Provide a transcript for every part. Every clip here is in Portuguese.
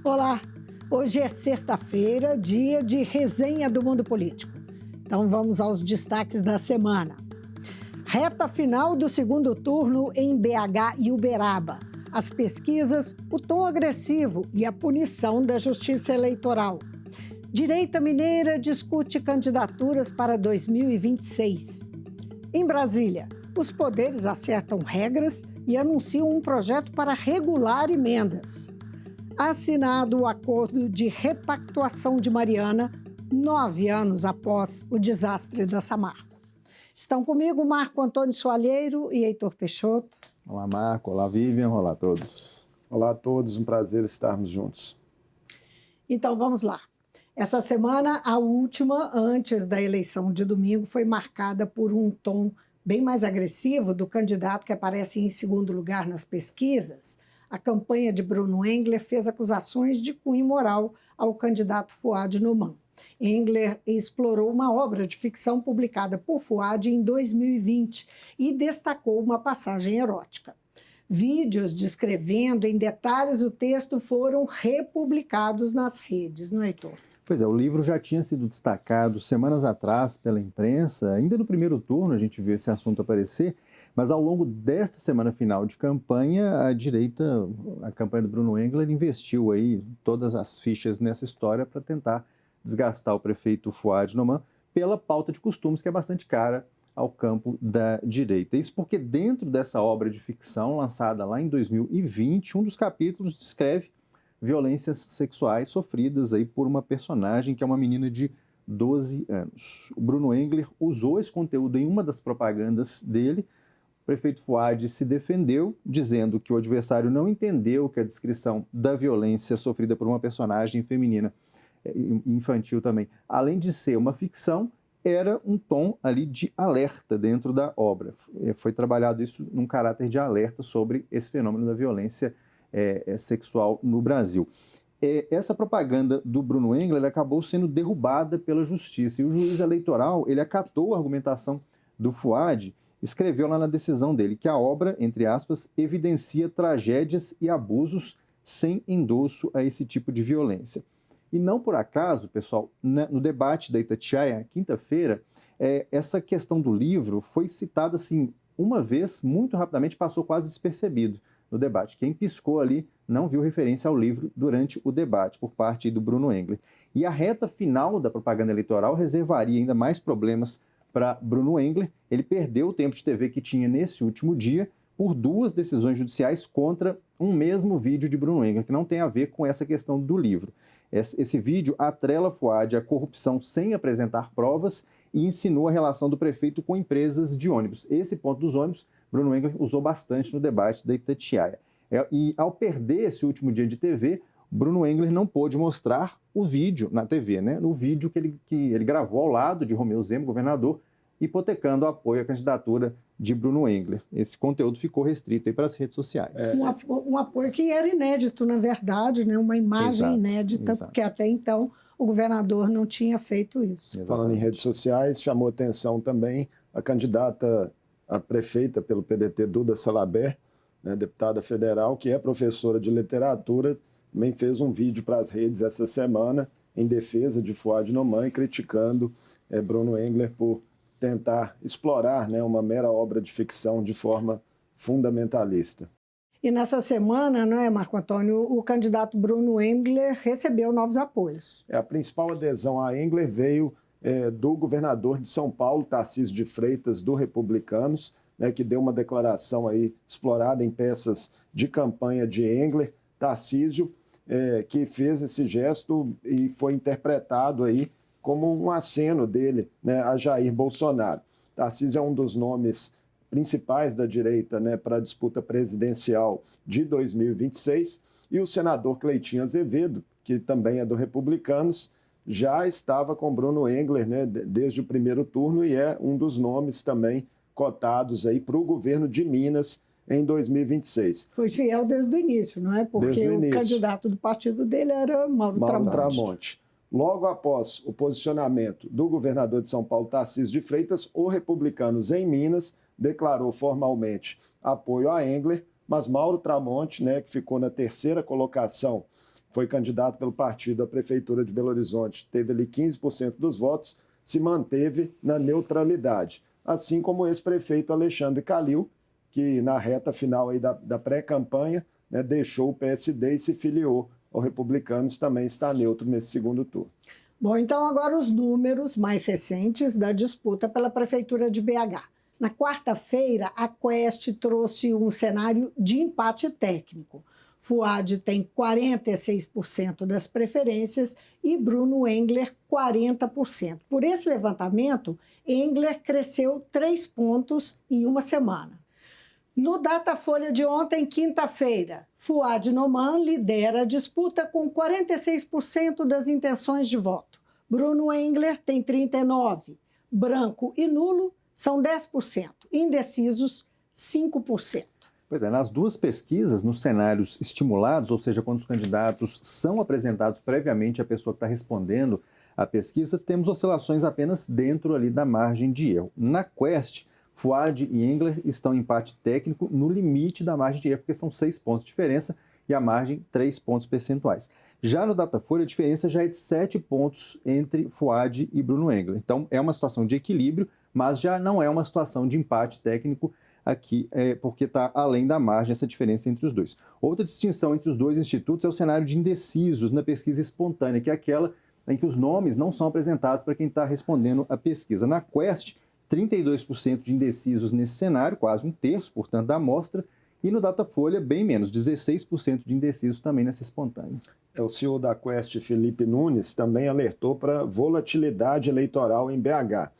Olá, hoje é sexta-feira, dia de resenha do mundo político. Então vamos aos destaques da semana. Reta final do segundo turno em BH e Uberaba. As pesquisas, o tom agressivo e a punição da Justiça Eleitoral. Direita Mineira discute candidaturas para 2026. Em Brasília, os poderes acertam regras e anunciam um projeto para regular emendas. Assinado o acordo de repactuação de Mariana, 9 anos após o desastre da Samarco. Estão comigo Marco Antônio Soalheiro e Heitor Peixoto. Olá, Marco. Olá, Vivian. Olá a todos. Olá a todos, um prazer estarmos juntos. Então, vamos lá. Essa semana, a última, antes da eleição de domingo, foi marcada por um tom bem mais agressivo do candidato que aparece em segundo lugar nas pesquisas. A campanha de Bruno Engler fez acusações de cunho moral ao candidato Fouad Noman. Engler explorou uma obra de ficção publicada por Fouad em 2020 e destacou uma passagem erótica. Vídeos descrevendo em detalhes o texto foram republicados nas redes, não é, Heitor? Pois é, o livro já tinha sido destacado semanas atrás pela imprensa. Ainda no primeiro turno a gente viu esse assunto aparecer, mas ao longo desta semana final de campanha, a direita, a campanha do Bruno Engler, investiu aí todas as fichas nessa história para tentar desgastar o prefeito Fouad Noman pela pauta de costumes que é bastante cara ao campo da direita. Isso porque dentro dessa obra de ficção lançada lá em 2020, um dos capítulos descreve violências sexuais sofridas aí por uma personagem que é uma menina de 12 anos. O Bruno Engler usou esse conteúdo em uma das propagandas dele. O prefeito Fouad se defendeu, dizendo que o adversário não entendeu que a descrição da violência sofrida por uma personagem feminina, infantil também, além de ser uma ficção, era um tom ali de alerta dentro da obra. Foi trabalhado isso num caráter de alerta sobre esse fenômeno da violência sexual no Brasil. Essa propaganda do Bruno Engler acabou sendo derrubada pela justiça e o juiz eleitoral ele acatou a argumentação do Fouad, escreveu lá na decisão dele que a obra, entre aspas, evidencia tragédias e abusos sem endosso a esse tipo de violência. E não por acaso, pessoal, no debate da Itatiaia, quinta-feira, essa questão do livro foi citada assim uma vez, muito rapidamente, passou quase despercebido no debate. Quem piscou ali não viu referência ao livro durante o debate por parte do Bruno Engler. E a reta final da propaganda eleitoral reservaria ainda mais problemas para Bruno Engler. Ele perdeu o tempo de TV que tinha nesse último dia por 2 decisões judiciais contra um mesmo vídeo de Bruno Engler, que não tem a ver com essa questão do livro. Esse vídeo atrela Fouad à corrupção sem apresentar provas e insinuou a relação do prefeito com empresas de ônibus. Esse ponto dos ônibus, Bruno Engler usou bastante no debate da Itatiaia. E ao perder esse último dia de TV, Bruno Engler não pôde mostrar o vídeo na TV, né? No vídeo que ele gravou ao lado de Romeu Zema, governador, hipotecando o apoio à candidatura de Bruno Engler. Esse conteúdo ficou restrito aí para as redes sociais. Um apoio que era inédito, na verdade, né? Uma imagem inédita, porque até então o governador não tinha feito isso. Exatamente. Falando em redes sociais, chamou atenção também a candidata a prefeita pelo PDT, Duda Salabert, né, deputada federal, que é professora de literatura, também fez um vídeo para as redes essa semana em defesa de Fouad Noman e criticando Bruno Engler por tentar explorar, né, uma mera obra de ficção de forma fundamentalista. E nessa semana, não é, Marco Antônio, o candidato Bruno Engler recebeu novos apoios. A principal adesão a Engler veio do governador de São Paulo, Tarcísio de Freitas, do Republicanos, né, que deu uma declaração aí explorada em peças de campanha de Engler. Tarcísio, que fez esse gesto e foi interpretado aí como um aceno dele, né, a Jair Bolsonaro. Tarcísio é um dos nomes principais da direita, né, para a disputa presidencial de 2026, e o senador Cleitinho Azevedo, que também é do Republicanos, já estava com Bruno Engler, né, desde o primeiro turno e é um dos nomes também cotados aí para o governo de Minas em 2026. Foi fiel desde o início, não é? Porque o candidato do partido dele era Mauro Tramonte. Logo após o posicionamento do governador de São Paulo, Tarcísio de Freitas, o Republicanos em Minas declarou formalmente apoio a Engler, mas Mauro Tramonte, né, que ficou na terceira colocação foi candidato pelo partido à Prefeitura de Belo Horizonte, teve ali 15% dos votos, se manteve na neutralidade. Assim como o ex-prefeito Alexandre Calil, que na reta final aí da pré-campanha, né, deixou o PSD e se filiou ao Republicanos, também está neutro nesse segundo turno. Bom, então agora os números mais recentes da disputa pela Prefeitura de BH. Na quarta-feira, a Quest trouxe um cenário de empate técnico. Fuad tem 46% das preferências e Bruno Engler 40%. Por esse levantamento, Engler cresceu 3 pontos em uma semana. No Datafolha de ontem, quinta-feira, Fuad Noman lidera a disputa com 46% das intenções de voto. Bruno Engler tem 39%. Branco e nulo são 10%. Indecisos, 5%. Pois é, nas duas pesquisas, nos cenários estimulados, ou seja, quando os candidatos são apresentados previamente à pessoa que está respondendo à pesquisa, temos oscilações apenas dentro ali da margem de erro. Na Quest, Fuad e Engler estão em empate técnico no limite da margem de erro, porque são 6 pontos de diferença e a margem 3 pontos percentuais. Já no Datafolha, a diferença já é de 7 pontos entre Fuad e Bruno Engler. Então, é uma situação de equilíbrio, mas já não é uma situação de empate técnico aqui, porque está além da margem essa diferença entre os dois. Outra distinção entre os dois institutos é o cenário de indecisos na pesquisa espontânea, que é aquela em que os nomes não são apresentados para quem está respondendo a pesquisa. Na Quest, 32% de indecisos nesse cenário, quase um terço, portanto, da amostra, e no Datafolha, bem menos, 16% de indecisos também nessa espontânea. O CEO da Quest, Felipe Nunes, também alertou para volatilidade eleitoral em BH.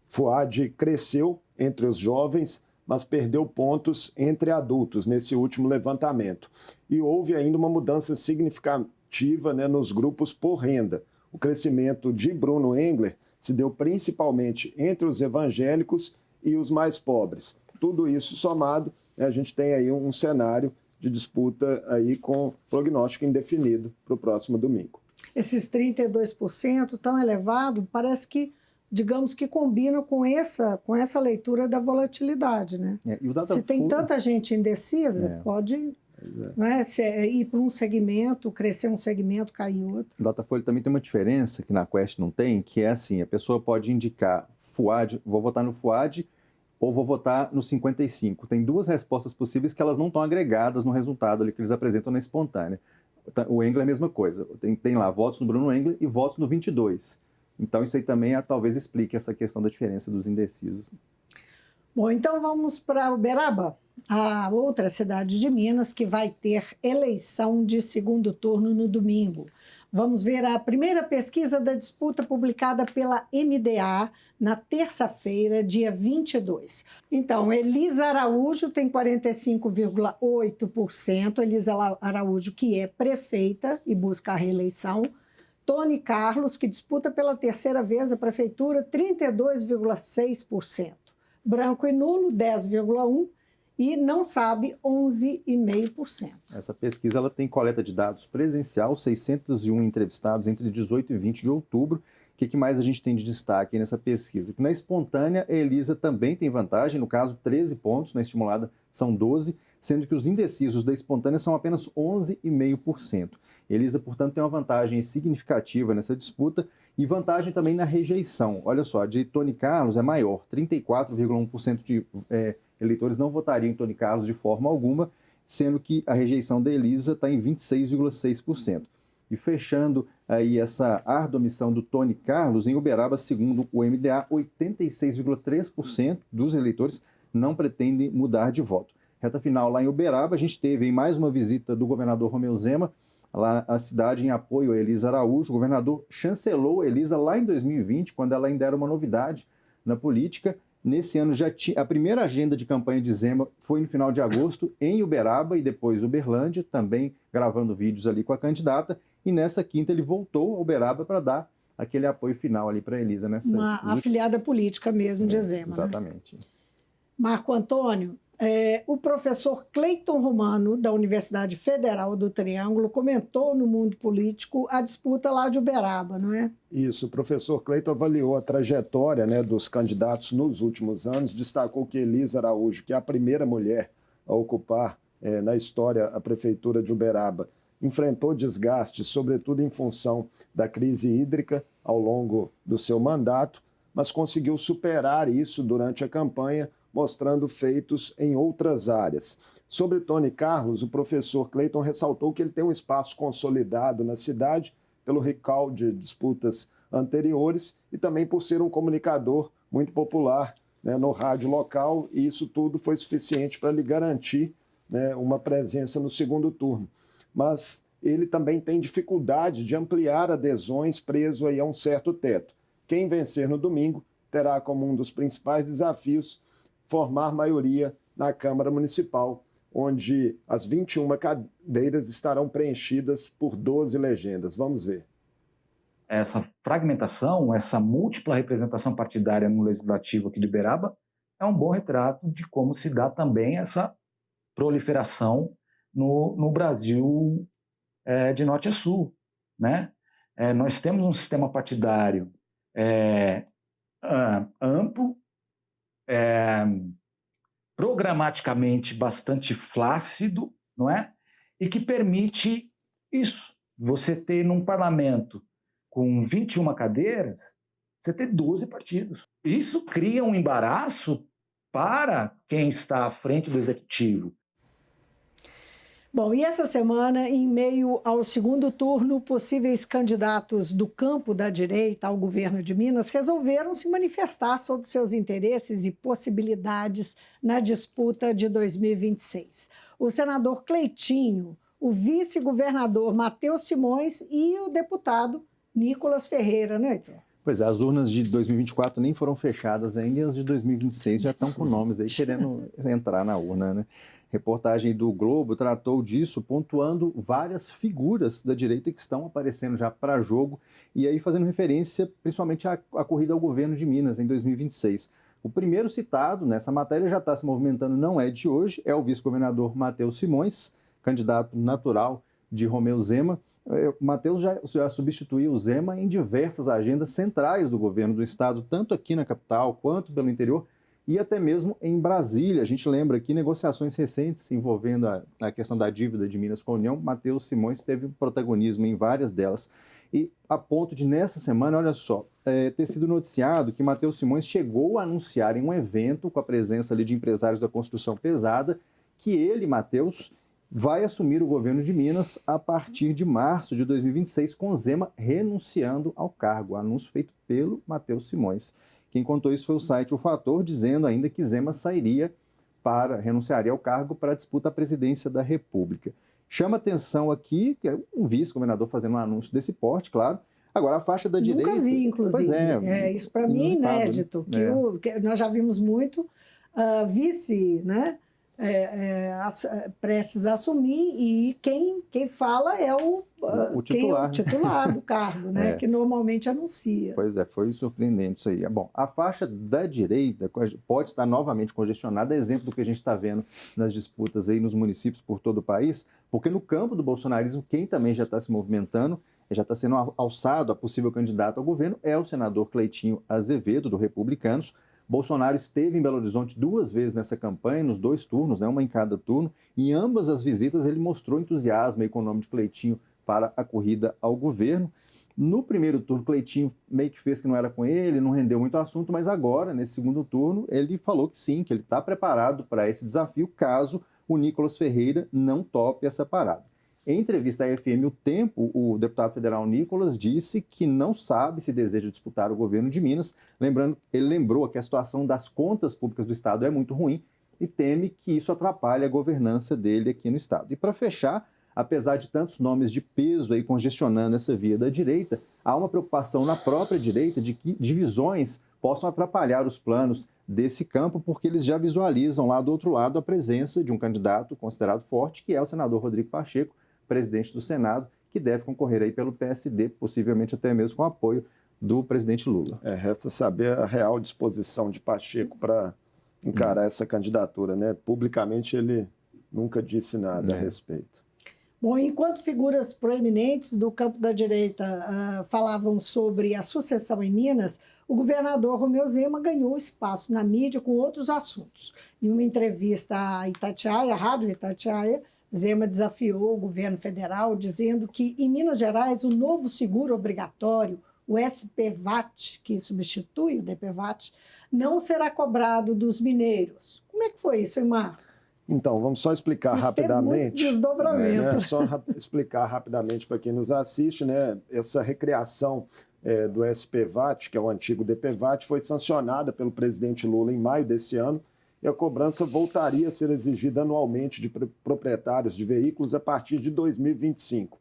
Fuad cresceu entre os jovens, mas perdeu pontos entre adultos nesse último levantamento. E houve ainda uma mudança significativa, né, nos grupos por renda. O crescimento de Bruno Engler se deu principalmente entre os evangélicos e os mais pobres. Tudo isso somado, né, a gente tem aí um cenário de disputa aí com prognóstico indefinido para o próximo domingo. Esses 32% tão elevado, parece que, digamos que combinam com essa leitura da volatilidade, né? Se tem tanta gente indecisa, pode né, ir para um segmento, crescer um segmento, cair outro. O Datafolha também tem uma diferença que na Quest não tem, que é assim, a pessoa pode indicar Fuad, vou votar no Fuad ou vou votar no 55. Tem duas respostas possíveis que elas não estão agregadas no resultado ali que eles apresentam na espontânea. O Engler é a mesma coisa, tem lá votos no Bruno Engler e votos no 22. Então, isso aí também talvez explique essa questão da diferença dos indecisos. Bom, então vamos para Uberaba, a outra cidade de Minas que vai ter eleição de segundo turno no domingo. Vamos ver a primeira pesquisa da disputa publicada pela MDA na terça-feira, dia 22. Então, Elisa Araújo tem 45,8%, Elisa Araújo, que é prefeita e busca a reeleição. Tony Carlos, que disputa pela terceira vez a prefeitura, 32,6%. Branco e nulo, 10,1%. E não sabe, 11,5%. Essa pesquisa ela tem coleta de dados presencial, 601 entrevistados entre 18 e 20 de outubro. O que mais a gente tem de destaque nessa pesquisa? Que na espontânea, a Elisa também tem vantagem, no caso 13 pontos, na estimulada são 12, sendo que os indecisos da espontânea são apenas 11,5%. Elisa, portanto, tem uma vantagem significativa nessa disputa e vantagem também na rejeição. Olha só, a de Tony Carlos é maior, 34,1% de eleitores não votariam em Tony Carlos de forma alguma, sendo que a rejeição da Elisa está em 26,6%. E fechando aí essa árdua missão do Tony Carlos, em Uberaba, segundo o MDA, 86,3% dos eleitores não pretendem mudar de voto. Reta final lá em Uberaba, a gente teve aí mais uma visita do governador Romeu Zema, lá a cidade em apoio a Elisa Araújo. O governador chancelou a Elisa lá em 2020, quando ela ainda era uma novidade na política. Nesse ano, a primeira agenda de campanha de Zema foi no final de agosto em Uberaba e depois Uberlândia, também gravando vídeos ali com a candidata. E nessa quinta ele voltou a Uberaba para dar aquele apoio final ali para Elisa. Uma afiliada política mesmo de Zema. Exatamente. Né? Marco Antônio, o professor Cleiton Romano, da Universidade Federal do Triângulo, comentou no Mundo Político a disputa lá de Uberaba, não é? Isso, o professor Cleiton avaliou a trajetória, né, dos candidatos nos últimos anos, destacou que Elisa Araújo, que é a primeira mulher a ocupar na história a prefeitura de Uberaba, enfrentou desgastes, sobretudo em função da crise hídrica ao longo do seu mandato, mas conseguiu superar isso durante a campanha, mostrando feitos em outras áreas. Sobre Tony Carlos, o professor Cleiton ressaltou que ele tem um espaço consolidado na cidade pelo recall de disputas anteriores e também por ser um comunicador muito popular, né, no rádio local, e isso tudo foi suficiente para lhe garantir, né, uma presença no segundo turno. Mas ele também tem dificuldade de ampliar adesões, preso aí a um certo teto. Quem vencer no domingo terá como um dos principais desafios formar maioria na Câmara Municipal, onde as 21 cadeiras estarão preenchidas por 12 legendas. Vamos ver. Essa fragmentação, essa múltipla representação partidária no Legislativo aqui de Uberaba é um bom retrato de como se dá também essa proliferação no Brasil de norte a sul, né? Nós temos um sistema partidário amplo, programaticamente bastante flácido, não é? E que permite isso. Você ter num parlamento com 21 cadeiras, você ter 12 partidos. Isso cria um embaraço para quem está à frente do executivo. Bom, e essa semana, em meio ao segundo turno, possíveis candidatos do campo da direita ao governo de Minas resolveram se manifestar sobre seus interesses e possibilidades na disputa de 2026. O senador Cleitinho, o vice-governador Matheus Simões e o deputado Nicolas Ferreira, né, Heitor? Pois é, as urnas de 2024 nem foram fechadas ainda e as de 2026 já estão com nomes aí querendo entrar na urna, né? Reportagem do Globo tratou disso, pontuando várias figuras da direita que estão aparecendo já para jogo e aí fazendo referência principalmente à corrida ao governo de Minas em 2026. O primeiro citado nessa matéria já está se movimentando, não é de hoje, é o vice-governador Matheus Simões, candidato natural de Romeu Zema. O Matheus já substituiu o Zema em diversas agendas centrais do governo do estado, tanto aqui na capital quanto pelo interior e até mesmo em Brasília. A gente lembra aqui negociações recentes envolvendo a questão da dívida de Minas com a União. Matheus Simões teve protagonismo em várias delas. E a ponto de, nessa semana, olha só, ter sido noticiado que Matheus Simões chegou a anunciar em um evento com a presença ali de empresários da construção pesada que ele, Matheus, vai assumir o governo de Minas a partir de março de 2026, com Zema renunciando ao cargo. Anúncio feito pelo Matheus Simões. Quem contou isso foi o site O Fator, dizendo ainda que Zema renunciaria ao cargo para a disputa à presidência da República. Chama atenção aqui, que é um vice-governador fazendo um anúncio desse porte, claro. Agora, a faixa da direita... Nunca vi, inclusive. Pois é, isso para mim é inédito, né? que nós já vimos muito vice, né? Prestes a assumir, e quem fala é o titular do cargo, né? Que normalmente anuncia. Pois é, foi surpreendente isso aí. Bom, a faixa da direita pode estar novamente congestionada, exemplo do que a gente está vendo nas disputas aí nos municípios por todo o país, porque no campo do bolsonarismo, quem também já está se movimentando, já está sendo alçado a possível candidato ao governo, é o senador Cleitinho Azevedo, do Republicanos. Bolsonaro esteve em Belo Horizonte 2 vezes nessa campanha, nos 2 turnos, né, uma em cada turno. Em ambas as visitas ele mostrou entusiasmo com o nome de Cleitinho para a corrida ao governo. No primeiro turno, Cleitinho meio que fez que não era com ele, não rendeu muito assunto, mas agora, nesse segundo turno, ele falou que sim, que ele está preparado para esse desafio, caso o Nicolas Ferreira não tope essa parada. Em entrevista à FM O Tempo, o deputado federal Nicolas disse que não sabe se deseja disputar o governo de Minas. Ele lembrou que a situação das contas públicas do estado é muito ruim e teme que isso atrapalhe a governança dele aqui no estado. E para fechar, apesar de tantos nomes de peso aí congestionando essa via da direita, há uma preocupação na própria direita de que divisões possam atrapalhar os planos desse campo, porque eles já visualizam lá do outro lado a presença de um candidato considerado forte, que é o senador Rodrigo Pacheco, presidente do Senado, que deve concorrer aí pelo PSD, possivelmente até mesmo com apoio do presidente Lula. Resta saber a real disposição de Pacheco para encarar essa candidatura, né? Publicamente ele nunca disse nada a respeito. Bom, enquanto figuras proeminentes do campo da direita falavam sobre a sucessão em Minas, o governador Romeu Zema ganhou espaço na mídia com outros assuntos. Em uma entrevista à Itatiaia, à Rádio Itatiaia, Zema desafiou o governo federal, dizendo que, em Minas Gerais, o novo seguro obrigatório, o SPVAT, que substitui o DPVAT, não será cobrado dos mineiros. Como é que foi isso, Eymar? Então, vamos só explicar Isso rapidamente. teve muito desdobramento. Só explicar rapidamente para quem nos assiste, né? Essa recriação do SPVAT, que é o antigo DPVAT, foi sancionada pelo presidente Lula em maio desse ano, e a cobrança voltaria a ser exigida anualmente de proprietários de veículos a partir de 2025. O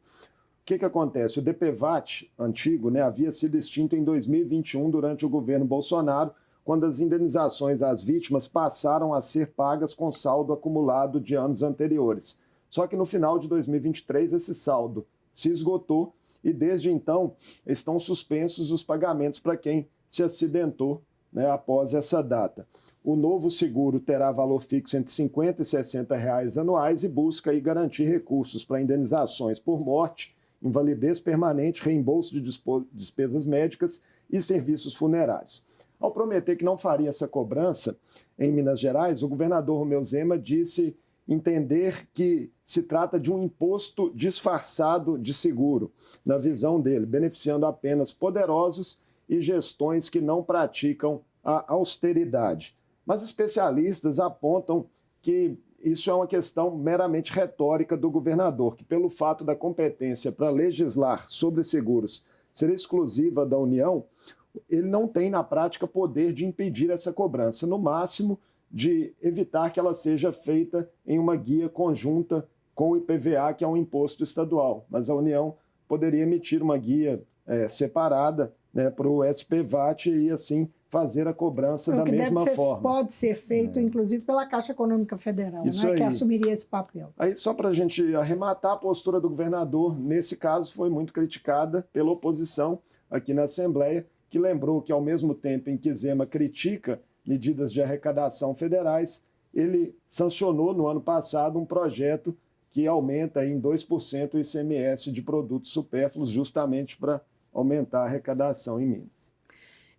que acontece? O DPVAT antigo, né, havia sido extinto em 2021 durante o governo Bolsonaro, quando as indenizações às vítimas passaram a ser pagas com saldo acumulado de anos anteriores. Só que no final de 2023 esse saldo se esgotou e desde então estão suspensos os pagamentos para quem se acidentou, né, após essa data. O novo seguro terá valor fixo entre R$ 50 e R$ 60 anuais e busca aí garantir recursos para indenizações por morte, invalidez permanente, reembolso de despesas médicas e serviços funerários. Ao prometer que não faria essa cobrança em Minas Gerais, o governador Romeu Zema disse entender que se trata de um imposto disfarçado de seguro, na visão dele, beneficiando apenas poderosos e gestões que não praticam a austeridade. Mas especialistas apontam que isso é uma questão meramente retórica do governador, que pelo fato da competência para legislar sobre seguros ser exclusiva da União, ele não tem na prática poder de impedir essa cobrança, no máximo de evitar que ela seja feita em uma guia conjunta com o IPVA, que é um imposto estadual. Mas a União poderia emitir uma guia separada, né, para o SPVAT e assim fazer a cobrança da mesma forma. Pode ser feito, inclusive, pela Caixa Econômica Federal, né, que assumiria esse papel. Aí, só para a gente arrematar, a postura do governador, nesse caso, foi muito criticada pela oposição aqui na Assembleia, que lembrou que, ao mesmo tempo em que Zema critica medidas de arrecadação federais, ele sancionou no ano passado um projeto que aumenta em 2% o ICMS de produtos supérfluos, justamente para aumentar a arrecadação em Minas.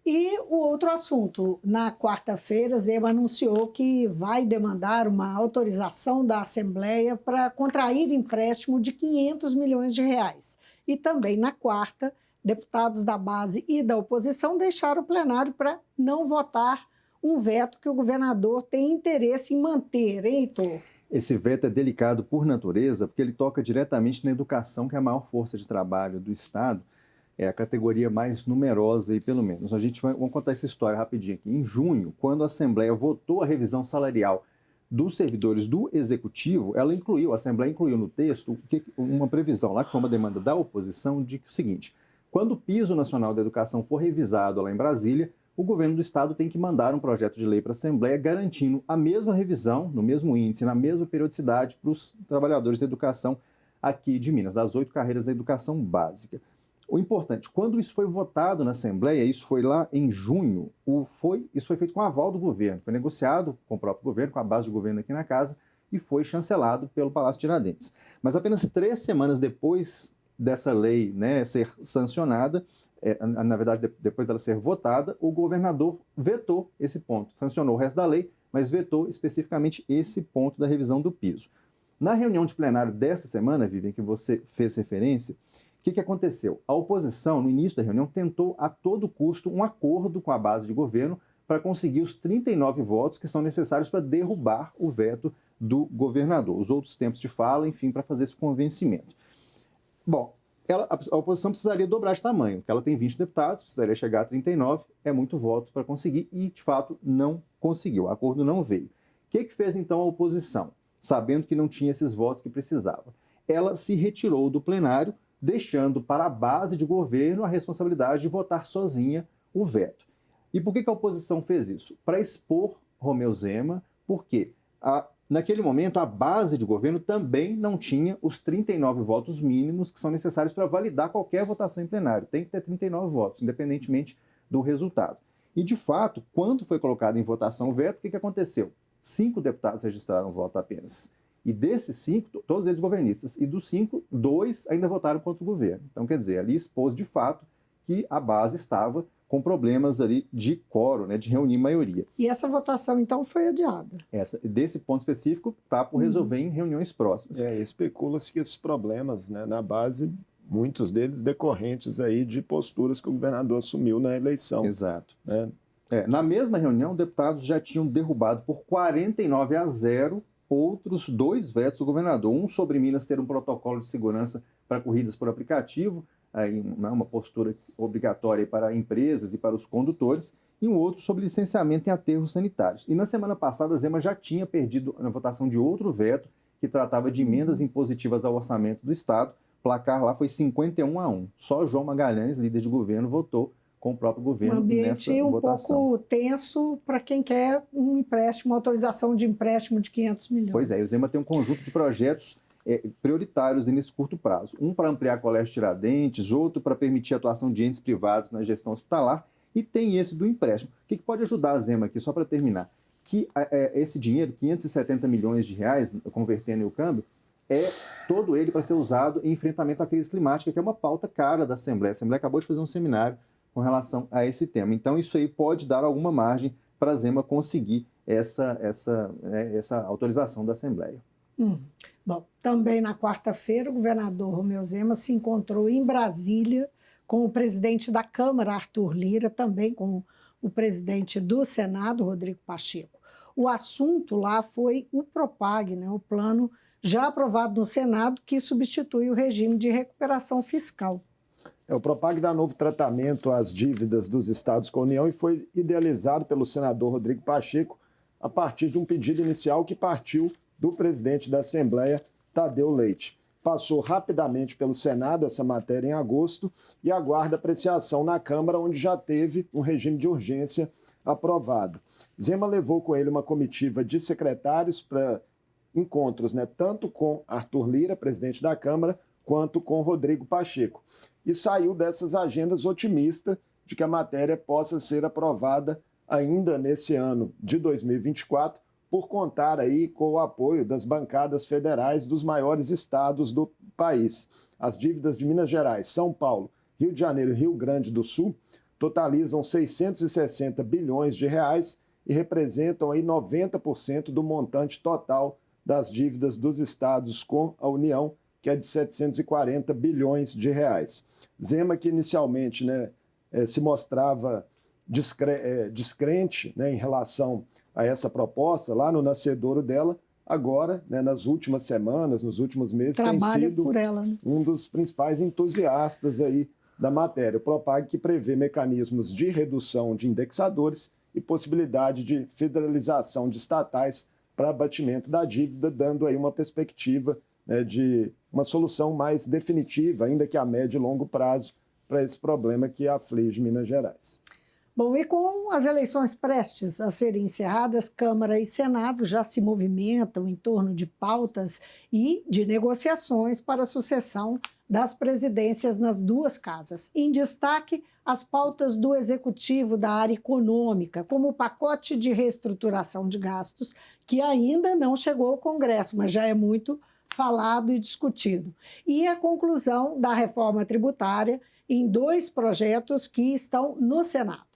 E o outro assunto, na quarta-feira, Zema anunciou que vai demandar uma autorização da Assembleia para contrair empréstimo de 500 milhões de reais. E também na quarta, deputados da base e da oposição deixaram o plenário para não votar um veto que o governador tem interesse em manter, hein, Heitor? Esse veto é delicado por natureza, porque ele toca diretamente na educação, que é a maior força de trabalho do Estado, é a categoria mais numerosa aí, pelo menos. Vamos contar essa história rapidinho aqui. Em junho, quando a Assembleia votou a revisão salarial dos servidores do Executivo, a Assembleia incluiu no texto uma previsão lá, que foi uma demanda da oposição, de que o seguinte: quando o Piso Nacional da Educação for revisado lá em Brasília, o governo do Estado tem que mandar um projeto de lei para a Assembleia garantindo a mesma revisão, no mesmo índice, na mesma periodicidade para os trabalhadores da educação aqui de Minas, das 8 carreiras da educação básica. O importante, quando isso foi votado na Assembleia, isso foi lá em junho, isso foi feito com o aval do governo, foi negociado com o próprio governo, com a base do governo aqui na casa, e foi chancelado pelo Palácio Tiradentes. Mas apenas 3 semanas depois dessa lei, né, ser sancionada, na verdade, depois dela ser votada, o governador vetou esse ponto, sancionou o resto da lei, mas vetou especificamente esse ponto da revisão do piso. Na reunião de plenário dessa semana, Vivian, que você fez referência, o que aconteceu? A oposição, no início da reunião, tentou a todo custo um acordo com a base de governo para conseguir os 39 votos que são necessários para derrubar o veto do governador. Os outros tempos de fala, enfim, para fazer esse convencimento. Bom, a oposição precisaria dobrar de tamanho, porque ela tem 20 deputados, precisaria chegar a 39, é muito voto para conseguir e, de fato, não conseguiu. O acordo não veio. O que fez, então, a oposição, sabendo que não tinha esses votos que precisava? Ela se retirou do plenário, deixando para a base de governo a responsabilidade de votar sozinha o veto. E por que a oposição fez isso? Para expor Romeu Zema, porque naquele momento a base de governo também não tinha os 39 votos mínimos que são necessários para validar qualquer votação em plenário. Tem que ter 39 votos, independentemente do resultado. E, de fato, quando foi colocado em votação o veto, o que aconteceu? 5 deputados registraram voto apenas. E desses 5, todos eles governistas, e dos 5, 2 ainda votaram contra o governo. Então, quer dizer, ali expôs de fato que a base estava com problemas ali de quórum, né, de reunir maioria. E essa votação, então, foi adiada. Desse ponto específico, está por resolver em reuniões próximas. Especula-se que esses problemas, né, na base, muitos deles decorrentes aí de posturas que o governador assumiu na eleição. Exato. Né? Na mesma reunião, deputados já tinham derrubado por 49-0 outros 2 vetos do governador. Um sobre Minas ter um protocolo de segurança para corridas por aplicativo, aí, uma postura obrigatória para empresas e para os condutores, e um outro sobre licenciamento em aterros sanitários. E na semana passada, a Zema já tinha perdido na votação de outro veto que tratava de emendas impositivas ao orçamento do Estado. O placar lá foi 51-1. Só João Magalhães, líder de governo, votou com o próprio governo nessa votação. Um pouco tenso para quem quer um empréstimo, uma autorização de empréstimo de 500 milhões. Pois é, o Zema tem um conjunto de projetos prioritários nesse curto prazo. Um para ampliar Colégio Tiradentes, outro para permitir a atuação de entes privados na gestão hospitalar, e tem esse do empréstimo. O que pode ajudar a Zema aqui, só para terminar? Que esse dinheiro, 570 milhões de reais, convertendo em o câmbio, todo ele para ser usado em enfrentamento à crise climática, que é uma pauta cara da Assembleia. A Assembleia acabou de fazer um seminário com relação a esse tema. Então, isso aí pode dar alguma margem para a Zema conseguir essa autorização da Assembleia. Bom, também na quarta-feira, o governador Romeu Zema se encontrou em Brasília com o presidente da Câmara, Arthur Lira, também com o presidente do Senado, Rodrigo Pacheco. O assunto lá foi o PROPAG, né, o plano já aprovado no Senado, que substitui o regime de recuperação fiscal. O PROPAG dá novo tratamento às dívidas dos estados com a União e foi idealizado pelo senador Rodrigo Pacheco a partir de um pedido inicial que partiu do presidente da Assembleia, Tadeu Leite. Passou rapidamente pelo Senado essa matéria em agosto e aguarda apreciação na Câmara, onde já teve um regime de urgência aprovado. Zema levou com ele uma comitiva de secretários para encontros, né, tanto com Arthur Lira, presidente da Câmara, quanto com Rodrigo Pacheco. E saiu dessas agendas otimista de que a matéria possa ser aprovada ainda nesse ano de 2024, por contar aí com o apoio das bancadas federais dos maiores estados do país. As dívidas de Minas Gerais, São Paulo, Rio de Janeiro e Rio Grande do Sul totalizam 660 bilhões de reais e representam aí 90% do montante total das dívidas dos estados com a União, que é de 740 bilhões de reais. Zema, que inicialmente, né, se mostrava descrente, né, em relação a essa proposta, lá no nascedouro dela, agora, né, nas últimas semanas, nos últimos meses, Trabalha tem sido por ela, né? um dos principais entusiastas aí da matéria. O PROPAG, que prevê mecanismos de redução de indexadores e possibilidade de federalização de estatais para abatimento da dívida, dando aí uma perspectiva, né, de uma solução mais definitiva, ainda que a médio e longo prazo, para esse problema que aflige Minas Gerais. Bom, e com as eleições prestes a serem encerradas, Câmara e Senado já se movimentam em torno de pautas e de negociações para a sucessão das presidências nas duas casas. Em destaque, as pautas do Executivo da área econômica, como o pacote de reestruturação de gastos, que ainda não chegou ao Congresso, mas já é muito falado e discutido. E a conclusão da reforma tributária em 2 projetos que estão no Senado.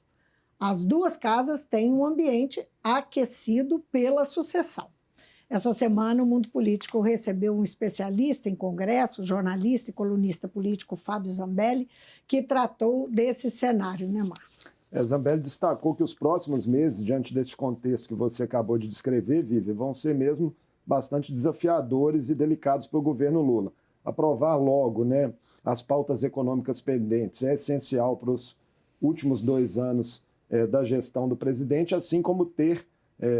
As duas casas têm um ambiente aquecido pela sucessão. Essa semana, o Mundo Político recebeu um especialista em Congresso, jornalista e colunista político, Fábio Zambelli, que tratou desse cenário, né, Marcos? Zambelli destacou que os próximos meses, diante desse contexto que você acabou de descrever, Vivi, vão ser mesmo bastante desafiadores e delicados para o governo Lula. Aprovar logo, né, as pautas econômicas pendentes é essencial para os últimos 2 anos da gestão do presidente, assim como ter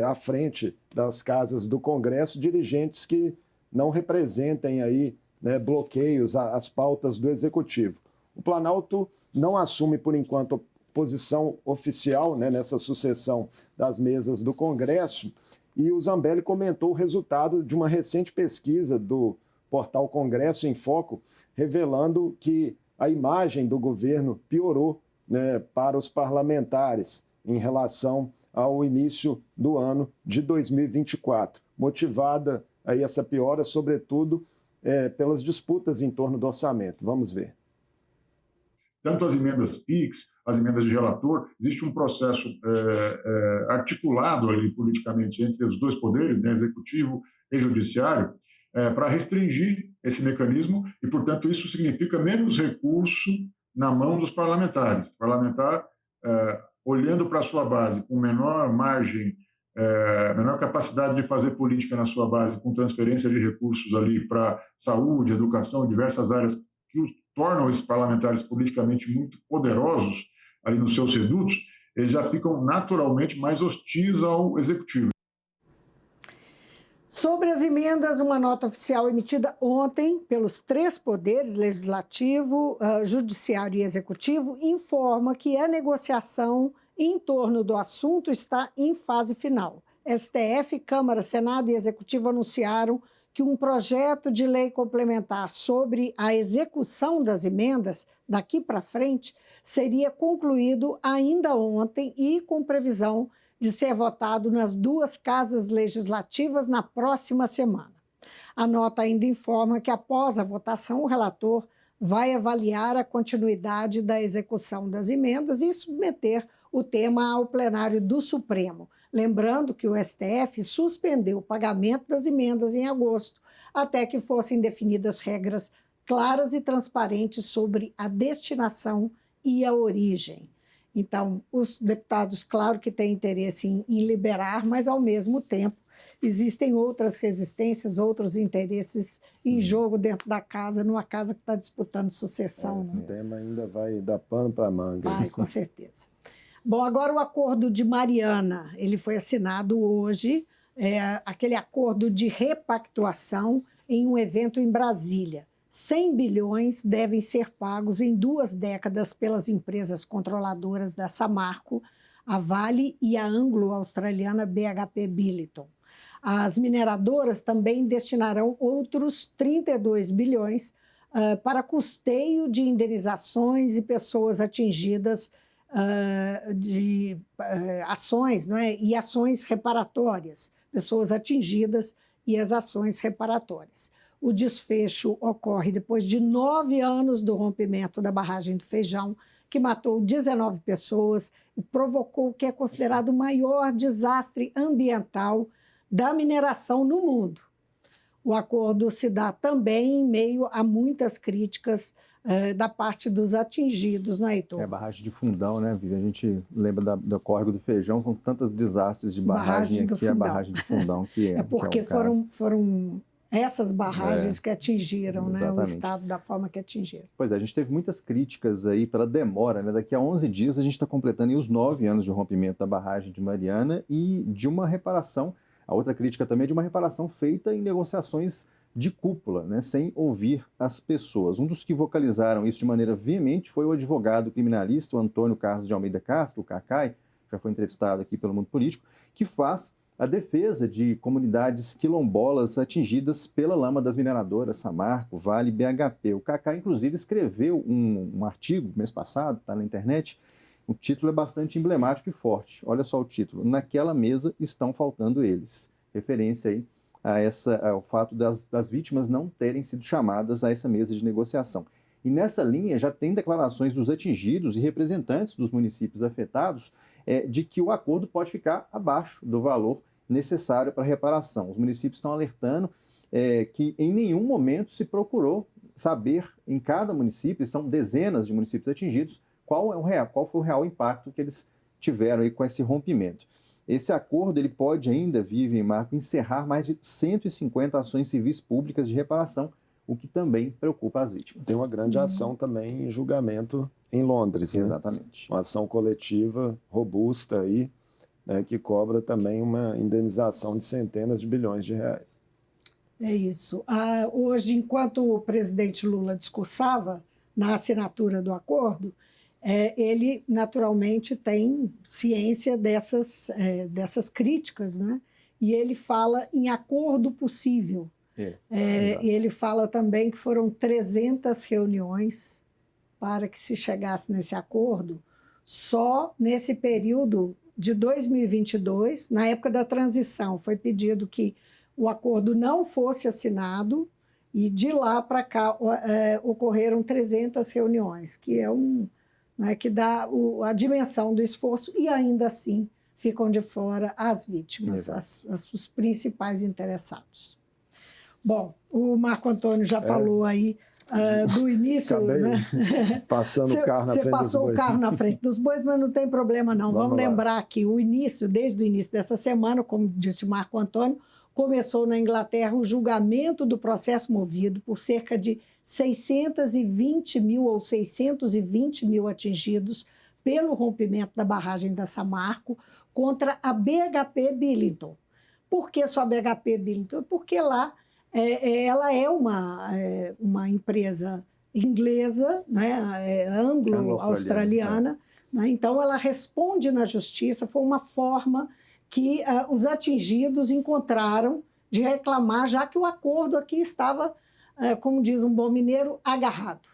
à frente das casas do Congresso dirigentes que não representem aí, né, bloqueios às pautas do Executivo. O Planalto não assume, por enquanto, posição oficial, né, nessa sucessão das mesas do Congresso, e o Zambelli comentou o resultado de uma recente pesquisa do portal Congresso em Foco, revelando que a imagem do governo piorou, né, para os parlamentares em relação ao início do ano de 2024, motivada aí essa piora, sobretudo, pelas disputas em torno do orçamento. Vamos ver. tanto as emendas PIX, as emendas de relator, existe um processo articulado ali politicamente entre os dois poderes, né, executivo e judiciário, para restringir esse mecanismo e, portanto, isso significa menos recurso na mão dos parlamentares. O parlamentar, olhando para a sua base com menor margem, menor capacidade de fazer política na sua base, com transferência de recursos ali para saúde, educação, diversas áreas que os tornam esses parlamentares politicamente muito poderosos ali nos seus redutos, eles já ficam naturalmente mais hostis ao executivo. Sobre as emendas, uma nota oficial emitida ontem pelos 3 poderes, legislativo, judiciário e executivo, informa que a negociação em torno do assunto está em fase final. STF, Câmara, Senado e Executivo anunciaram que um projeto de lei complementar sobre a execução das emendas daqui para frente seria concluído ainda ontem e com previsão de ser votado nas 2 casas legislativas na próxima semana. A nota ainda informa que, após a votação, o relator vai avaliar a continuidade da execução das emendas e submeter o tema ao plenário do Supremo. Lembrando que o STF suspendeu o pagamento das emendas em agosto, até que fossem definidas regras claras e transparentes sobre a destinação e a origem. Então, os deputados, claro que têm interesse em liberar, mas, ao mesmo tempo, existem outras resistências, outros interesses em jogo dentro da casa, numa casa que está disputando sucessão. Esse né? tema ainda vai dar pano para manga. Vai, com certeza. Bom, agora o Acordo de Mariana, ele foi assinado hoje, aquele acordo de repactuação em um evento em Brasília. 100 bilhões devem ser pagos em 2 décadas pelas empresas controladoras da Samarco, a Vale e a anglo-australiana BHP Billiton. As mineradoras também destinarão outros 32 bilhões para custeio de indenizações e pessoas atingidas de ações, não é? E ações reparatórias, pessoas atingidas e as ações reparatórias. O desfecho ocorre depois de 9 anos do rompimento da barragem do Feijão, que matou 19 pessoas e provocou o que é considerado o maior desastre ambiental da mineração no mundo. O acordo se dá também em meio a muitas críticas da parte dos atingidos, não é, Heitor? A barragem de Fundão, né, Vivi? A gente lembra do córrego do Feijão, são tantos desastres de barragem aqui, a barragem de Fundão, que é porque que é um foram essas barragens que atingiram, né, o exatamente. estado da forma que atingiram. Pois é, a gente teve muitas críticas aí pela demora, né? Daqui a 11 dias a gente está completando aí os 9 anos de rompimento da barragem de Mariana e de uma reparação. A outra crítica também é de uma reparação feita em negociações de cúpula, né, sem ouvir as pessoas. Um dos que vocalizaram isso de maneira veemente foi o advogado criminalista, o Antônio Carlos de Almeida Castro, o Cacai, já foi entrevistado aqui pelo Mundo Político, que faz a defesa de comunidades quilombolas atingidas pela lama das mineradoras Samarco, Vale e BHP. O Cacai, inclusive, escreveu um artigo mês passado, está na internet. O título é bastante emblemático e forte. Olha só o título: Naquela mesa estão faltando eles. Referência aí ao fato das vítimas não terem sido chamadas a essa mesa de negociação. E nessa linha já tem declarações dos atingidos e representantes dos municípios afetados de que o acordo pode ficar abaixo do valor necessário para a reparação. Os municípios estão alertando que em nenhum momento se procurou saber em cada município, são dezenas de municípios atingidos, qual foi o real impacto que eles tiveram aí com esse rompimento. Esse acordo ele pode ainda, Vivi e Marco, encerrar mais de 150 ações civis públicas de reparação, o que também preocupa as vítimas. Tem uma grande ação também em julgamento em Londres. Exatamente. Né? Uma ação coletiva robusta aí, né, que cobra também uma indenização de centenas de bilhões de reais. É isso. Hoje, enquanto o presidente Lula discursava na assinatura do acordo, ele naturalmente tem ciência dessas críticas, né? E ele fala em acordo possível. Ele fala também que foram 300 reuniões para que se chegasse nesse acordo. Só nesse período de 2022, na época da transição, foi pedido que o acordo não fosse assinado E de lá para cá ocorreram 300 reuniões, que que dá a dimensão do esforço, e ainda assim ficam de fora as vítimas, os principais interessados. Bom, o Marco Antônio já falou aí do início. Acabei passando o carro na frente dos bois. Você passou o carro na frente dos bois, mas não tem problema não. Vamos lembrar que desde o início dessa semana, como disse o Marco Antônio, começou na Inglaterra o julgamento do processo movido por cerca de 620 mil atingidos pelo rompimento da barragem da Samarco contra a BHP Billiton. Por que só a BHP Billiton? Porque lá ela é uma empresa inglesa, né, anglo-australiana, né, então ela responde na justiça. Foi uma forma que os atingidos encontraram de reclamar, já que o acordo aqui estava, como diz um bom mineiro, agarrado.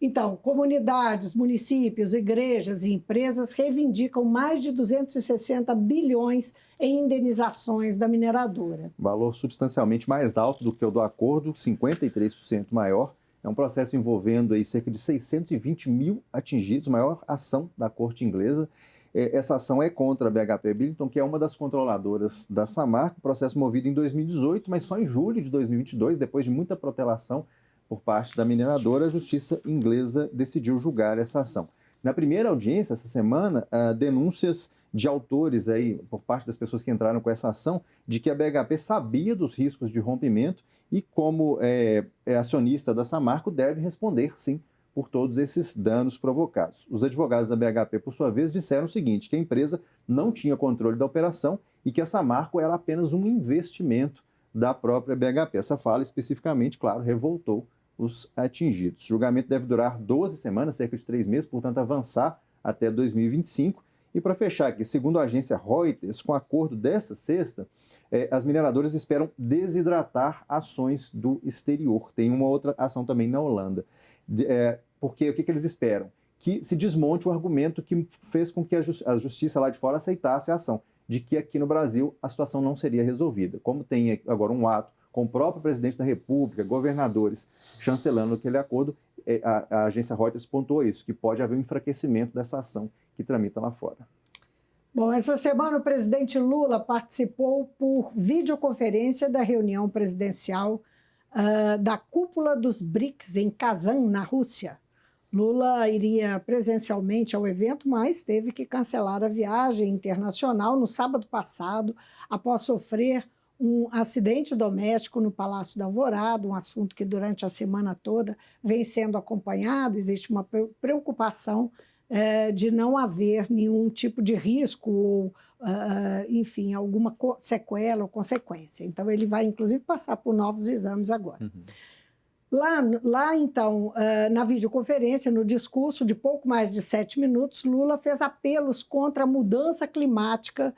Então, comunidades, municípios, igrejas e empresas reivindicam mais de 260 bilhões em indenizações da mineradora. Valor substancialmente mais alto do que o do acordo, 53% maior. É um processo envolvendo aí cerca de 620 mil atingidos, maior ação da corte inglesa. Essa ação é contra a BHP Billiton, que é uma das controladoras da Samarco, processo movido em 2018, mas só em julho de 2022, depois de muita protelação por parte da mineradora, a justiça inglesa decidiu julgar essa ação. Na primeira audiência, essa semana, denúncias de autores aí, por parte das pessoas que entraram com essa ação, de que a BHP sabia dos riscos de rompimento e, como é acionista da Samarco, deve responder, sim, por todos esses danos provocados. Os advogados da BHP, por sua vez, disseram o seguinte, que a empresa não tinha controle da operação e que a Samarco era apenas um investimento da própria BHP. Essa fala, especificamente, claro, revoltou os atingidos. O julgamento deve durar 12 semanas, cerca de 3 meses, portanto, avançar até 2025. E para fechar aqui, segundo a agência Reuters, com o acordo dessa sexta, as mineradoras esperam desidratar ações do exterior. Tem uma outra ação também na Holanda. Porque o que eles esperam? Que se desmonte o argumento que fez com que a justiça lá de fora aceitasse a ação, de que aqui no Brasil a situação não seria resolvida. Como tem agora um ato com o próprio presidente da República, governadores, chancelando aquele acordo, a agência Reuters pontuou isso, que pode haver um enfraquecimento dessa ação que tramita lá fora. Bom, essa semana o presidente Lula participou por videoconferência da reunião presidencial da cúpula dos BRICS em Kazan, na Rússia. Lula iria presencialmente ao evento, mas teve que cancelar a viagem internacional no sábado passado, após sofrer um acidente doméstico no Palácio da Alvorada, um assunto que durante a semana toda vem sendo acompanhado. Existe uma preocupação de não haver nenhum tipo de risco ou, enfim, alguma sequela ou consequência. Então, ele vai, inclusive, passar por novos exames agora. Lá, então, na videoconferência, no discurso de pouco mais de 7 minutos, Lula fez apelos contra a mudança climática,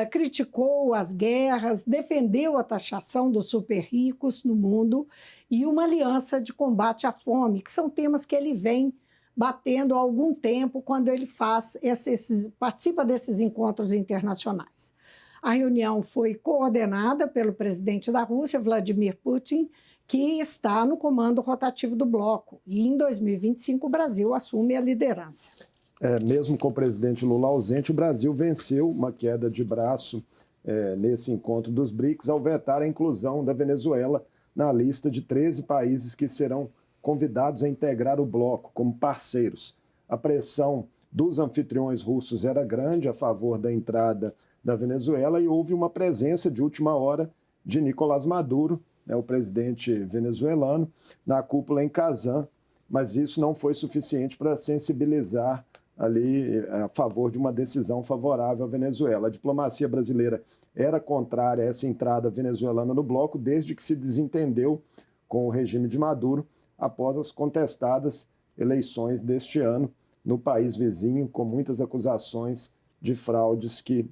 criticou as guerras, defendeu a taxação dos super ricos no mundo e uma aliança de combate à fome, que são temas que ele vem batendo há algum tempo quando ele participa desses encontros internacionais. A reunião foi coordenada pelo presidente da Rússia, Vladimir Putin, que está no comando rotativo do bloco, e em 2025 o Brasil assume a liderança. Mesmo com o presidente Lula ausente, o Brasil venceu uma queda de braço nesse encontro dos BRICS ao vetar a inclusão da Venezuela na lista de 13 países que serão convidados a integrar o bloco como parceiros. A pressão dos anfitriões russos era grande a favor da entrada da Venezuela e houve uma presença de última hora de Nicolás Maduro, o presidente venezuelano, na cúpula em Kazan, mas isso não foi suficiente para sensibilizar ali a favor de uma decisão favorável à Venezuela. A diplomacia brasileira era contrária a essa entrada venezuelana no bloco desde que se desentendeu com o regime de Maduro após as contestadas eleições deste ano no país vizinho, com muitas acusações de fraudes que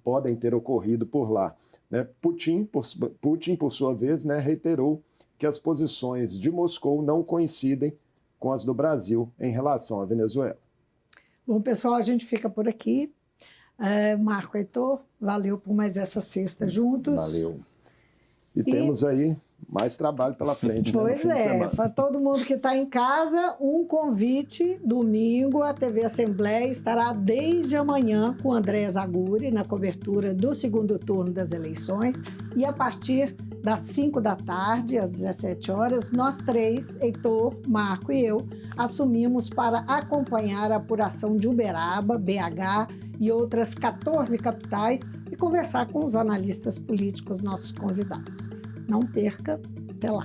podem ter ocorrido por lá. Putin, por sua vez, reiterou que as posições de Moscou não coincidem com as do Brasil em relação à Venezuela. Bom, pessoal, a gente fica por aqui. Marco, Heitor, valeu por mais essa sexta juntos. Valeu. E temos aí mais trabalho pela frente. Pois é, para todo mundo que está em casa, um convite, domingo, a TV Assembleia estará desde amanhã com Andréa Zaguri na cobertura do segundo turno das eleições e a partir das 5 da tarde, às 17 horas, nós três, Heitor, Marco e eu, assumimos para acompanhar a apuração de Uberaba, BH e outras 14 capitais e conversar com os analistas políticos, nossos convidados. Não perca, até lá.